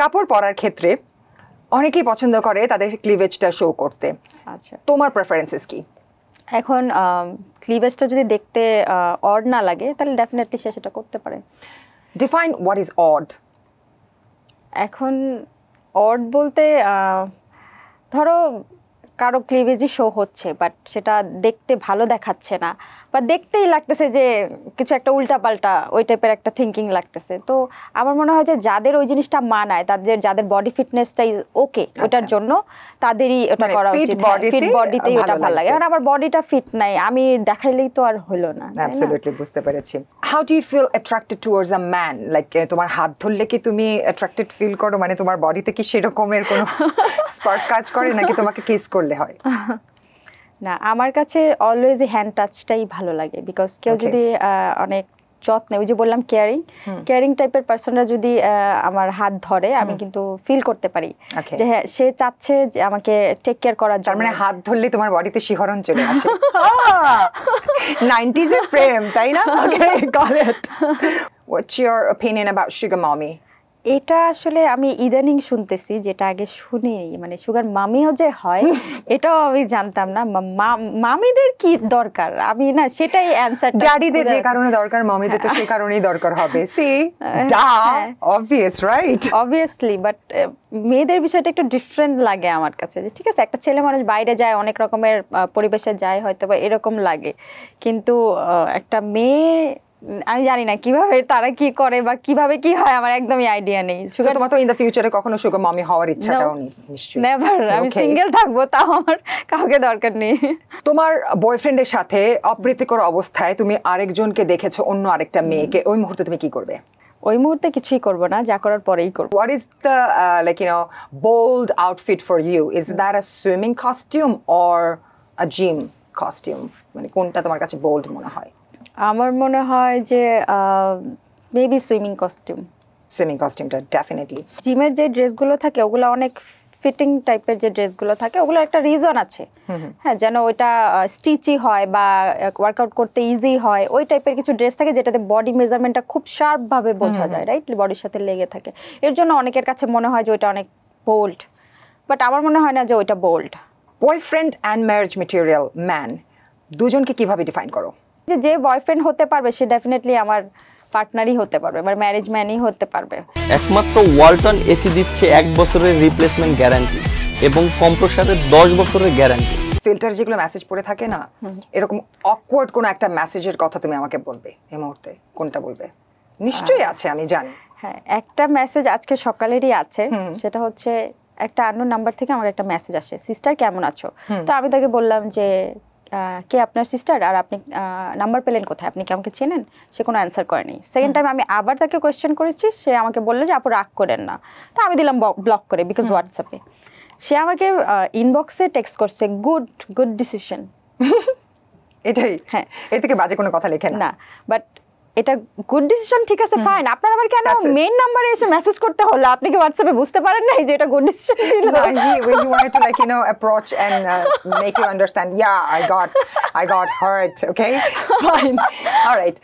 কাপড় পরার ক্ষেত্রে অনেকেই পছন্দ করে তাদের ক্লিভেজটা শো করতে। আচ্ছা, তোমার প্রেফারেন্সেস কি? এখন ক্লিভেজটা যদি দেখতে অড না লাগে তাহলে ডেফিনেটলি সে সেটা করতে পারে। Define what is odd. এখন অড বলতে ধরো কারো ক্লিভেজই শো হচ্ছে বাট সেটা দেখতে ভালো দেখাচ্ছে না, বা দেখতেই লাগতেছে যে কিছু একটা উল্টাপাল্টা ওই টাইপের একটা থিঙ্কিং লাগতেছে। তো আমার মনে হয় যে যাদের ওই জিনিসটা মানায়, যাদের বডি ফিটনেসটাই ওকে ওটার জন্য, তাদেরই ওটা করা উচিত। ফিট বডিতেই ওটা ভালো লাগে। কারণ আমার বডিটা ফিট নাই, আমি দেখাইলেই তো আর হলো না। অ্যাবসলিউটলি, বুঝতে পেরেছি। How do you feel attracted towards a man? Like তোমার হাত ধরলে কি তুমি অ্যাট্রাক্টেড ফিল করো? মানে তোমার বডিতে কি সেরকমের কোনো স্পার্ক কাজ করে, নাকি তোমাকে কিস করলে হয়? না, আমার কাছে অলওয়েজ হ্যান্ড টাচটাই ভালো লাগে। বিকজ কেউ যদি অনেক যত্নে, ওই যে বললাম কেয়ারিং টাইপের পার্সনরা যদি আমার হাত ধরে, আমি কিন্তু ফিল করতে পারি যে হ্যাঁ সে চাচ্ছে যে আমাকে টেক কেয়ার করার জন্য। মানে হাত ধরলে তোমার বডিতে শিহরণ চলে আসে। 90s এর প্রেম, তাই না? Okay, got it. What's your opinion about sugar mummy? এটা আসলে আমি ইদানিং শুনতেছি, যেটা আগে শুনিনি। মানে সুগার মামিও যে হয় এটাও আমি জানতাম না। মামিদের কি দরকার, আমি না সেটাই অ্যানসার। ড্যাডিদের যে কারণে দরকার, মামিদের তো সেই কারণেই দরকার হবে। সি ডা অবভিয়াস, রাইট? অবভিয়াসলি, বাট মেয়েদের বিষয়টা একটু ডিফারেন্ট লাগে আমার কাছে। যে ঠিক আছে, একটা ছেলে মানুষ বাইরে যায়, অনেক রকমের পরিবেশে যায়, হয়তো বা এরকম লাগে, কিন্তু একটা মেয়ে আমি জানি না কিভাবে তারা কি করে বা কিভাবে কি হয়, আমার একদমই আইডিয়া নেই। তোমার তো ইন দ্য ফিউচারে কখনো সুগার মামি হওয়ার ইচ্ছাটাও নেই? নিশ্চয়ই নেভার। আমি সিঙ্গেল থাকবো, তাও আমার কাউকে দরকার নেই। তোমার বয়ফ্রেন্ডের সাথে অপ্রীতিকর অবস্থায় তুমি আরেকজনকে দেখেছো, অন্য আরেকটা মেয়েকে, ওই মুহূর্তে তুমি কি করবে? ওই মুহূর্তে কিছুই করব না, যা করার পরেই করব। What is the bold outfit for you? Is that a swimming costume or a gym costume? মানে কোনটা তোমার কাছে bold মনে হয়? আমার মনে হয় যে মেবি সুইমিং কস্টিউম। সুইমিং কস্টিউমটা ডেফিনেটলি। জিমের যে ড্রেসগুলো থাকে ওগুলো অনেক ফিটিং টাইপের, যে ড্রেসগুলো থাকে ওগুলো একটা রিজন আছে, হ্যাঁ, যেন ওইটা স্টিচি হয় বা ওয়ার্কআউট করতে ইজি হয়। ওই টাইপের কিছু ড্রেস থাকে যেটাতে বডি মেজারমেন্টটা খুব শার্পভাবে বোঝা যায়, রাইট? বডির সাথে লেগে থাকে। এর জন্য অনেকের কাছে মনে হয় যে ওইটা অনেক বোল্ড, বাট আমার মনে হয় না যে ওইটা bold. Boyfriend and marriage material man, দুজনকে কিভাবে ডিফাইন করো? যে বয়ফ্রেন্ড হতে পারবে সে ডেফিনেটলি আমার পার্টনারই হতে পারবে, মানে ম্যারেজ ম্যানই হতে পারবে। একমাত্র ওয়ালটন এসি দিচ্ছে 1 বছরের রিপ্লেসমেন্ট গ্যারান্টি এবং কম্প্রেসরের 10 বছরের গ্যারান্টি। ফিল্টার যেগুলো মেসেজ পড়ে থাকে না, এরকম অকওয়ার্ড কোনো একটা মেসেজের কথা তুমি আমাকে বলবে এই মুহূর্তে, কোনটা বলবে? নিশ্চয়ই আছে, আমি জানি। হ্যাঁ, একটা মেসেজ আজকে সকালেরই আছে, সেটা হচ্ছে একটা আননোন নাম্বার থেকে আমার একটা মেসেজ আসে, সিস্টার কেমন আছো? তো আমি তাকে বললাম যে কে আপনার সিস্টার, আর আপনি নাম্বার পেলেন কোথায়, আপনি কি আমাকে চেনেন? সে কোনো অ্যান্সার করেনি। সেকেন্ড টাইম আমি আবার তাকে কোয়েশ্চেন করেছি, সে আমাকে বললো যে আপু রাগ করেন না। তো আমি দিলাম ব্লক করে, বিকজ হোয়াটসঅ্যাপে সে আমাকে ইনবক্সে টেক্সট করছে গুড ডিসিশন। এটাই? হ্যাঁ, এর থেকে বাজে কোনো কথা লেখে না। বাট এটা গুড ডিসিশন, ঠিক আছে, ফাইন। আপনার আবার কেন মেইন নাম্বারে এসে মেসেজ করতে হলো? আপনি কি হোয়াটসঅ্যাপে বুঝতে পারেন না যে এটা গুড ডিসিশন ছিল? He wanted to approach and make you understand, yeah, I got hurt, okay? Fine. All right.